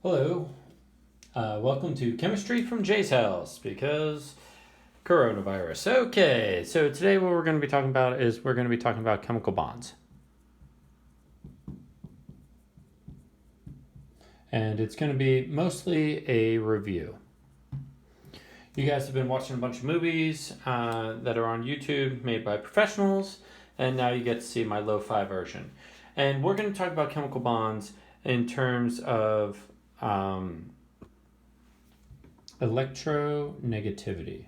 Hello, welcome to Chemistry from Jay's house because coronavirus. Okay, so today what we're going to be talking about is we're going to be talking about chemical bonds. And it's going to be mostly a review. You guys have been watching a bunch of movies that are on YouTube made by professionals, and now you get to see my lo-fi version. And we're going to talk about chemical bonds in terms of electronegativity.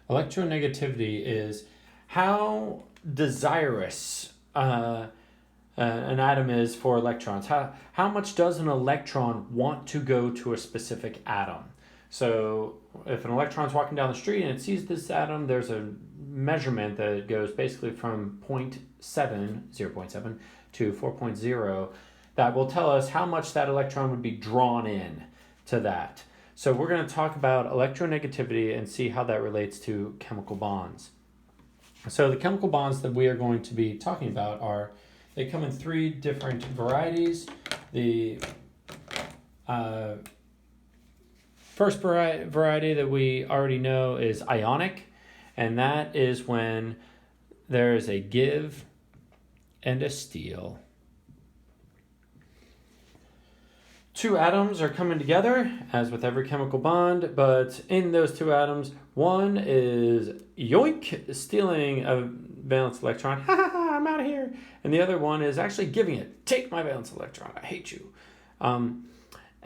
Electronegativity is how desirous an atom is for electrons. How much does an electron want to go to a specific atom? So if an electron's walking down the street and it sees this atom, there's a measurement that goes basically from 0.7 to 4.0 that will tell us how much that electron would be drawn in to that. So we're going to talk about electronegativity and see how that relates to chemical bonds. So the chemical bonds that we are going to be talking about they come in three different varieties. The first variety that we already know is ionic, and that is when there is a give and a steal. Two atoms are coming together, as with every chemical bond, but in those two atoms, one is yoink, stealing a valence electron, ha ha ha, I'm out of here, and the other one is actually giving it, take my valence electron, I hate you.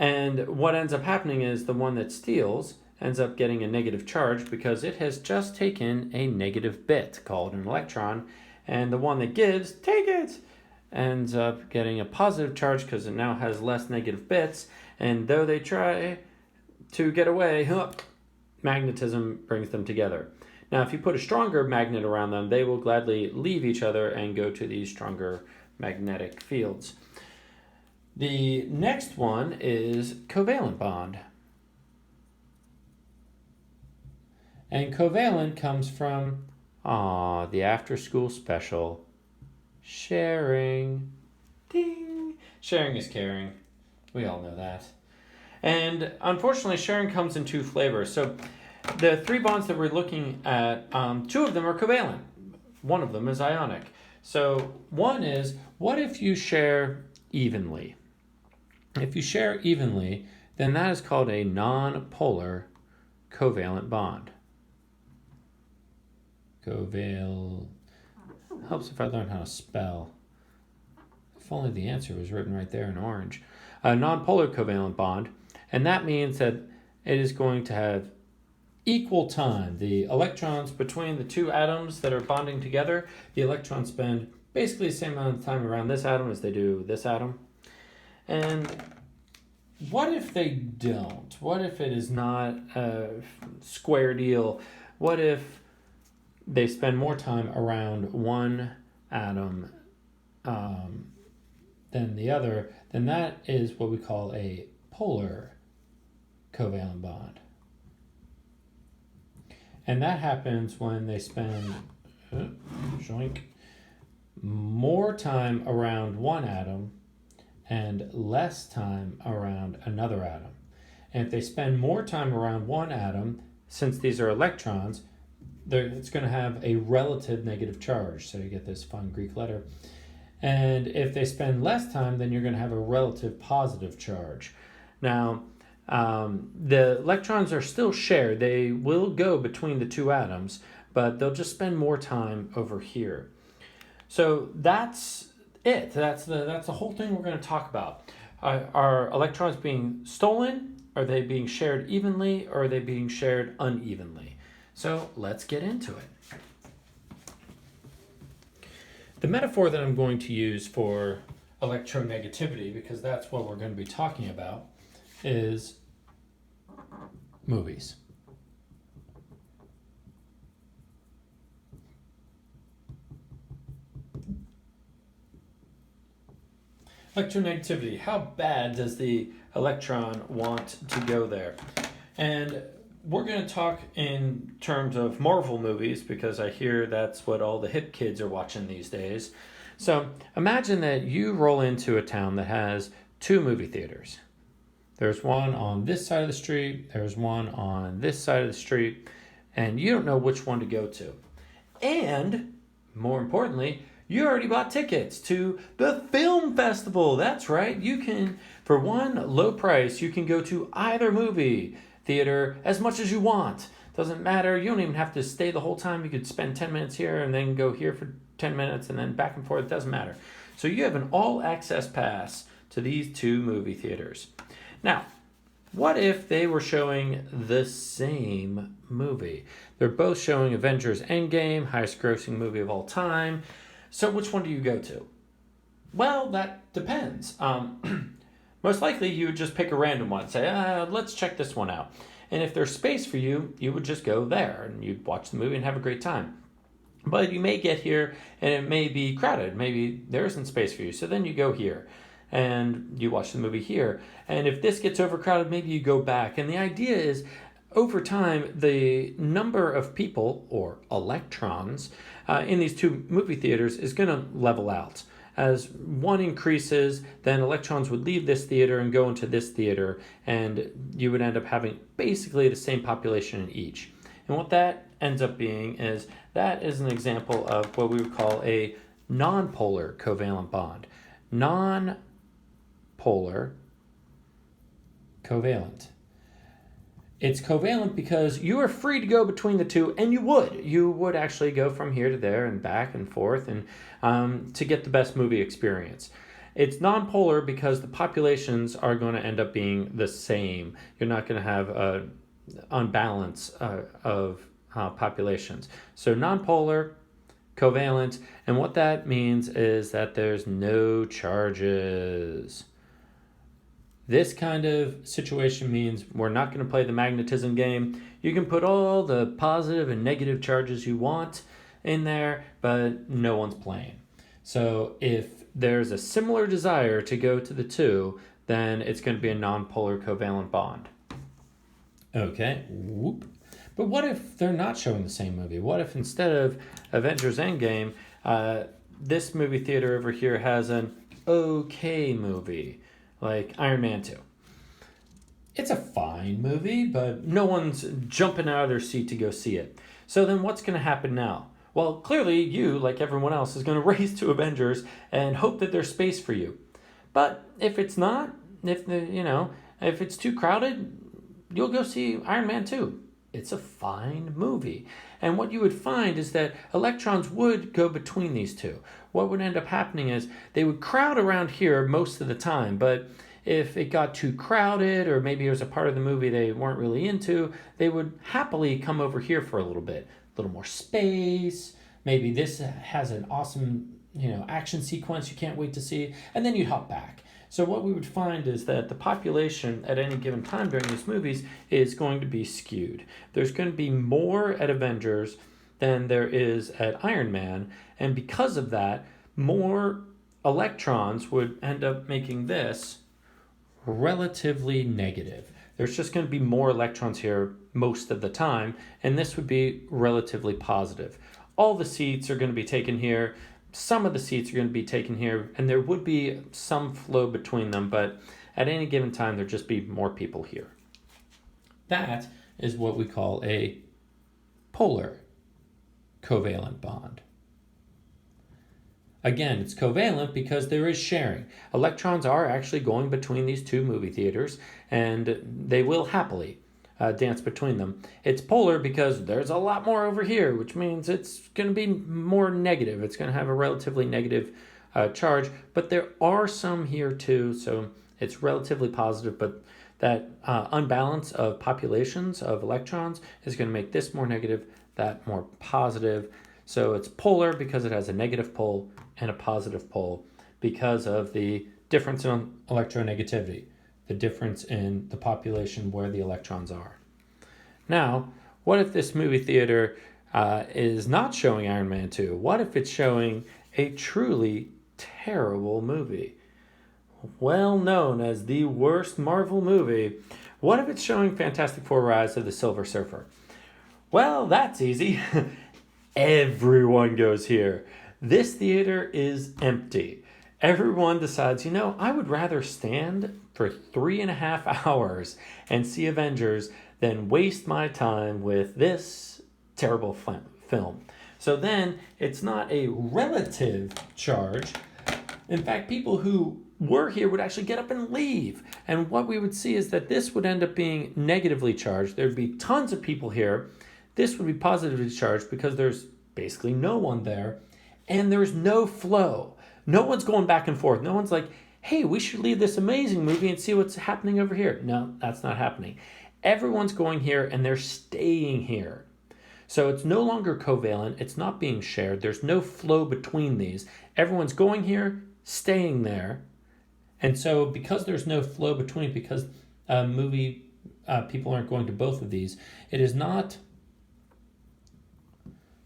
And what ends up happening is the one that steals ends up getting a negative charge because it has just taken a negative bit called an electron, and the one that gives, take it, ends up getting a positive charge because it now has less negative bits, and though they try to get away, magnetism brings them together. Now if you put a stronger magnet around them, they will gladly leave each other and go to these stronger magnetic fields. The next one is covalent bond. And covalent comes from the after school special. Sharing. Ding. Sharing is caring. We all know that. And unfortunately, sharing comes in two flavors. So the three bonds that we're looking at, two of them are covalent. One of them is ionic. So one is, what if you share evenly? If you share evenly, then that is called a non-polar covalent bond. Helps if I learn how to spell. If only the answer was written right there in orange. A nonpolar covalent bond, and that means that it is going to have equal time. The electrons between the two atoms that are bonding together, the electrons spend basically the same amount of time around this atom as they do this atom. And what if they don't? What if it is not a square deal? What if they spend more time around one atom than the other? Then that is what we call a polar covalent bond. And that happens when they spend more time around one atom and less time around another atom. And if they spend more time around one atom, since these are electrons, it's going to have a relative negative charge. So you get this fun Greek letter. And if they spend less time, then you're going to have a relative positive charge. Now, the electrons are still shared. They will go between the two atoms, but they'll just spend more time over here. So that's it. That's the whole thing we're going to talk about. Are electrons being stolen? Are they being shared evenly? Or are they being shared unevenly? So let's get into it. The metaphor that I'm going to use for electronegativity, because that's what we're going to be talking about, is movies. Electronegativity. How bad does the electron want to go there? And we're going to talk in terms of Marvel movies because I hear that's what all the hip kids are watching these days. So imagine that you roll into a town that has two movie theaters. There's one on this side of the street, there's one on this side of the street, and you don't know which one to go to. And, more importantly, you already bought tickets to the film festival. That's right. You can, for one low price, you can go to either movie theater as much as you want. Doesn't matter. You don't even have to stay the whole time. You could spend 10 minutes here and then go here for 10 minutes and then back and forth. It doesn't matter. So you have an all-access pass to these two movie theaters. Now, what if they were showing the same movie? They're both showing Avengers Endgame, highest grossing movie of all time. So which one do you go to? Well, that depends. Most likely you would just pick a random one. Say, let's check this one out. And if there's space for you, you would just go there and you'd watch the movie and have a great time. But you may get here and it may be crowded. Maybe there isn't space for you. So then you go here and you watch the movie here. And if this gets overcrowded, maybe you go back. And the idea is, over time, the number of people, or electrons, in these two movie theaters is going to level out. As one increases, then electrons would leave this theater and go into this theater, and you would end up having basically the same population in each. And what that ends up being is, that is an example of what we would call a nonpolar covalent bond. Non-polar covalent. It's covalent because you are free to go between the two, and you would actually go from here to there and back and forth, and to get the best movie experience. It's nonpolar because the populations are going to end up being the same. You're not going to have an unbalance of populations. So nonpolar, covalent, and what that means is that there's no charges. This kind of situation means we're not going to play the magnetism game. You can put all the positive and negative charges you want in there, but no one's playing. So if there's a similar desire to go to the two, then it's going to be a nonpolar covalent bond. Okay, whoop. But what if they're not showing the same movie? What if instead of Avengers Endgame, this movie theater over here has an okay movie, like Iron Man 2. It's a fine movie, but no one's jumping out of their seat to go see it. So then what's going to happen now? Well, clearly you, like everyone else, is going to race to Avengers and hope that there's space for you. But if it's not, if it's too crowded, you'll go see Iron Man 2. It's a fine movie. And what you would find is that electrons would go between these two. What would end up happening is they would crowd around here most of the time, but if it got too crowded or maybe it was a part of the movie they weren't really into, they would happily come over here for a little bit. A little more space. Maybe this has an awesome, action sequence you can't wait to see, and then you'd hop back. So what we would find is that the population at any given time during these movies is going to be skewed. There's going to be more at Avengers than there is at Iron Man, and because of that, more electrons would end up making this relatively negative. There's just going to be more electrons here most of the time, and this would be relatively positive. All the seats are going to be taken here. Some of the seats are going to be taken here, and there would be some flow between them, but at any given time, there'd just be more people here. That is what we call a polar covalent bond. Again, it's covalent because there is sharing. Electrons are actually going between these two movie theaters, and they will happily dance between them. It's polar because there's a lot more over here, which means it's going to be more negative. It's going to have a relatively negative charge, but there are some here too, so it's relatively positive, but that unbalance of populations of electrons is going to make this more negative, that more positive. So it's polar because it has a negative pole and a positive pole because of the difference in electronegativity, the difference in the population where the electrons are. Now, what if this movie theater is not showing Iron Man 2? What if it's showing a truly terrible movie? Well known as the worst Marvel movie, What if it's showing Fantastic Four Rise of the Silver Surfer? Well, that's easy. Everyone goes here. This theater is empty. Everyone decides, I would rather stand for 3.5 hours and see Avengers than waste my time with this terrible film. So then it's not a relative charge. In fact, people who were here would actually get up and leave. And what we would see is that this would end up being negatively charged. There'd be tons of people here. This would be positively charged because there's basically no one there. And there's no flow. No one's going back and forth. No one's like, hey, we should leave this amazing movie and see what's happening over here. No, that's not happening. Everyone's going here and they're staying here. So it's no longer covalent. It's not being shared. There's no flow between these. Everyone's going here, staying there. And so because there's no flow between, because people aren't going to both of these, it is not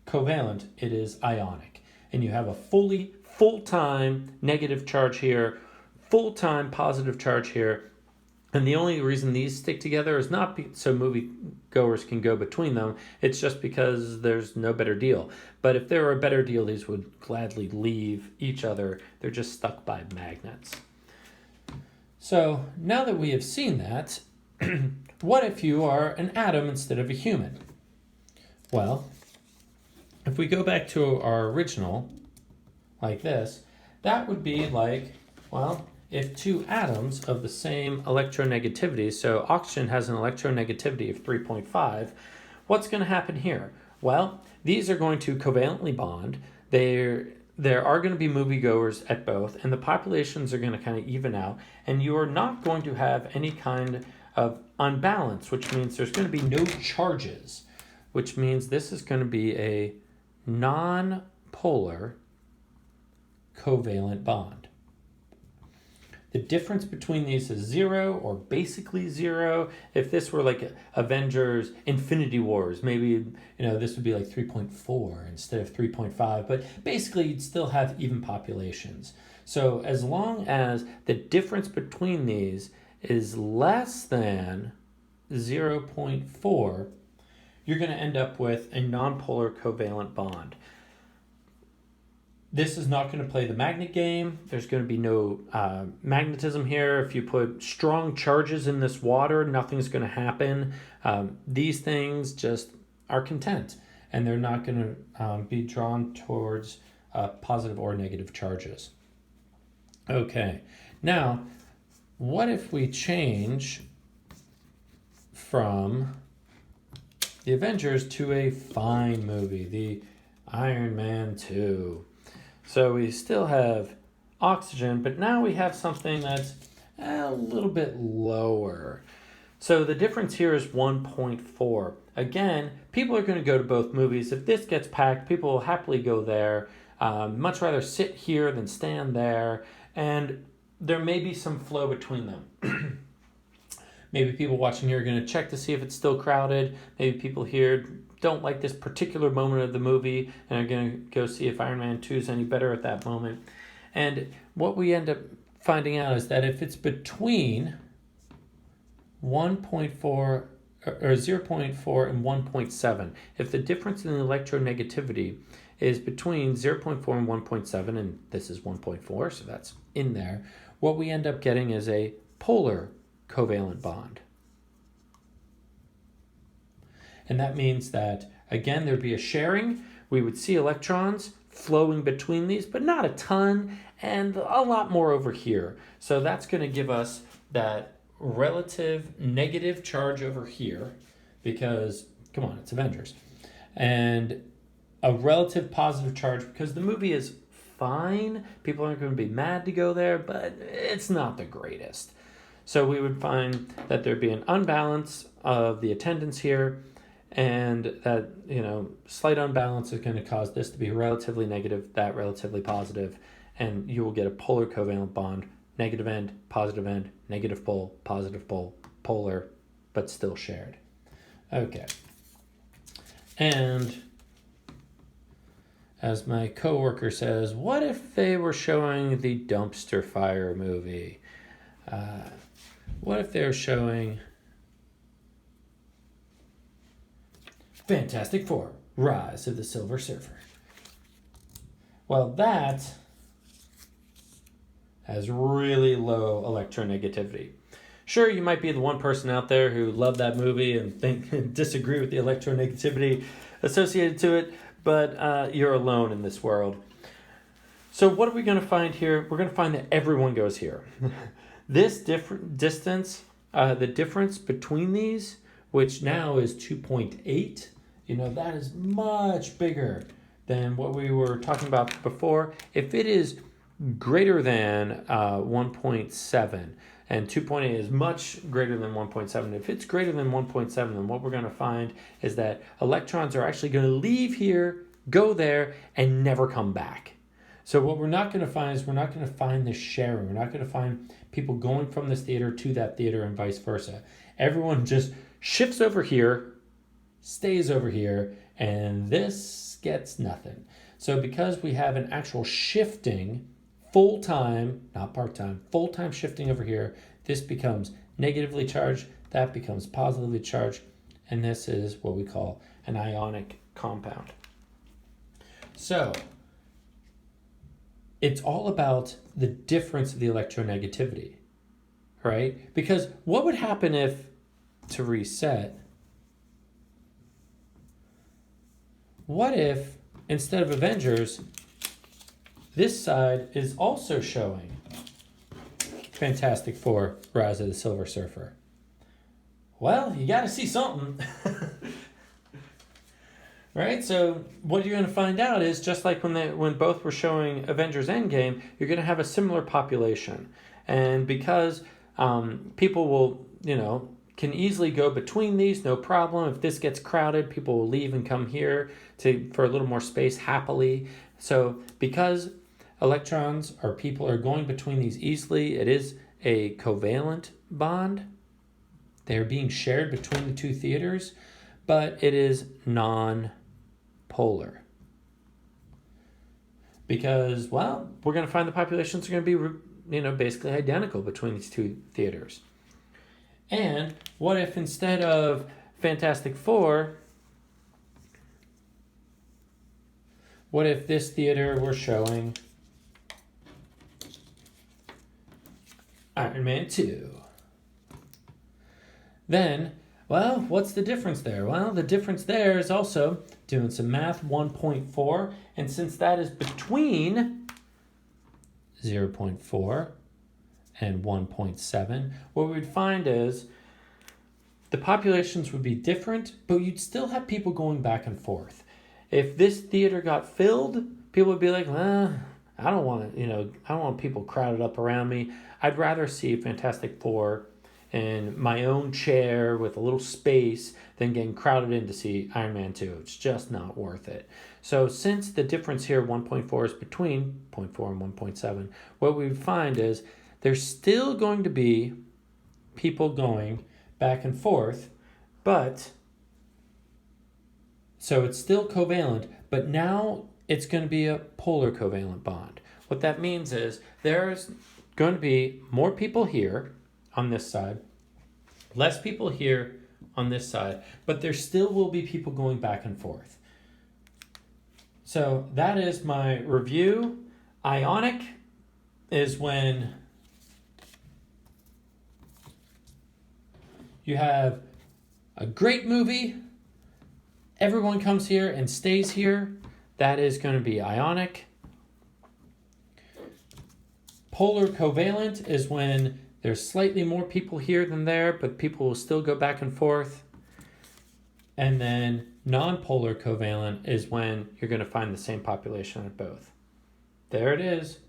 covalent, it is ionic. And you have a full-time negative charge here, full-time positive charge here. And the only reason these stick together is not so movie goers can go between them. It's just because there's no better deal. But if there were a better deal, these would gladly leave each other. They're just stuck by magnets. So now that we have seen that, what if you are an atom instead of a human? Well, if we go back to our original, like this, that would be like, if two atoms of the same electronegativity, so oxygen has an electronegativity of 3.5, what's going to happen here? Well, these are going to covalently bond. There are going to be moviegoers at both, and the populations are going to kind of even out, and you are not going to have any kind of unbalance, which means there's going to be no charges, which means this is going to be a non-polar covalent bond. The difference between these is 0 or basically 0. If this were like Avengers Infinity Wars, maybe this would be like 3.4 instead of 3.5, but basically you'd still have even populations. So as long as the difference between these is less than 0.4, you're going to end up with a nonpolar covalent bond. This is not going to play the magnet game. There's going to be no magnetism here. If you put strong charges in this water, nothing's going to happen. These things just are content, and they're not going to be drawn towards positive or negative charges. Okay, now, what if we change from the Avengers to a fine movie, the Iron Man 2? So we still have oxygen, but now we have something that's a little bit lower. So the difference here is 1.4. Again, people are going to go to both movies. If this gets packed, people will happily go there. Much rather sit here than stand there. And there may be some flow between them. Maybe people watching here are going to check to see if it's still crowded. Maybe people here don't like this particular moment of the movie and are going to go see if Iron Man 2 is any better at that moment. And what we end up finding out is that if it's between 1.4 or 0.4 and 1.7, if the difference in the electronegativity is between 0.4 and 1.7, and this is 1.4, so that's in there, what we end up getting is a polar covalent bond. And that means that, again, there'd be a sharing. We would see electrons flowing between these, but not a ton, and a lot more over here. So that's going to give us that relative negative charge over here, because, come on, it's Avengers. And a relative positive charge because the movie is fine. People aren't going to be mad to go there, but it's not the greatest. So we would find that there'd be an unbalance of the attendance here, and that, slight unbalance is going to cause this to be relatively negative, that relatively positive, and you will get a polar covalent bond, negative end, negative pole, positive pole, polar, but still shared. Okay. And as my coworker says, what if they were showing the dumpster fire movie? What if they were showing Fantastic Four, Rise of the Silver Surfer. Well, that has really low electronegativity. Sure, you might be the one person out there who loved that movie and disagree with the electronegativity associated to it, but you're alone in this world. So what are we going to find here? We're going to find that everyone goes here. This different distance, the difference between these, which now is 2.8, that is much bigger than what we were talking about before. If it is greater than 1.7, and 2.8 is much greater than 1.7. If it's greater than 1.7, then what we're going to find is that electrons are actually going to leave here, go there, and never come back. So what we're not going to find is we're not going to find this sharing. We're not going to find people going from this theater to that theater and vice versa. Everyone just shifts over here, stays over here, and this gets nothing. So because we have an actual shifting, full-time, not part-time, full-time shifting over here, this becomes negatively charged, that becomes positively charged, and this is what we call an ionic compound. So it's all about the difference of the electronegativity, right? Because what would happen if, to reset, what if instead of Avengers, this side is also showing Fantastic Four, Rise of the Silver Surfer? Well, you got to see something. Right? So what you're going to find out is just like when both were showing Avengers Endgame, you're going to have a similar population. And because people will, can easily go between these, no problem. If this gets crowded, people will leave and come here for a little more space happily. So because electrons or people are going between these easily, it is a covalent bond. They're being shared between the two theaters, but it is non-polar. Because, well, we're going to find the populations are going to be, basically identical between these two theaters. And what if instead of Fantastic Four, what if this theater were showing Iron Man 2? Then, well, what's the difference there? Well, the difference there is also, doing some math, 1.4. And since that is between 0.4 and 1.7, what we would find is the populations would be different, but you'd still have people going back and forth. If this theater got filled, people would be like, I don't want to, I don't want people crowded up around me. I'd rather see Fantastic Four in my own chair with a little space than getting crowded in to see Iron Man 2. It's just not worth it. So since the difference here, 1.4, is between 0.4 and 1.7, what we would find is there's still going to be people going back and forth, but so it's still covalent, but now it's going to be a polar covalent bond. What that means is there's going to be more people here on this side, less people here on this side, but there still will be people going back and forth. So that is my review. Ionic is when you have a great movie, everyone comes here and stays here. That is going to be ionic. Polar covalent is when there's slightly more people here than there, but people will still go back and forth. And then non-polar covalent is when you're going to find the same population at both. There it is.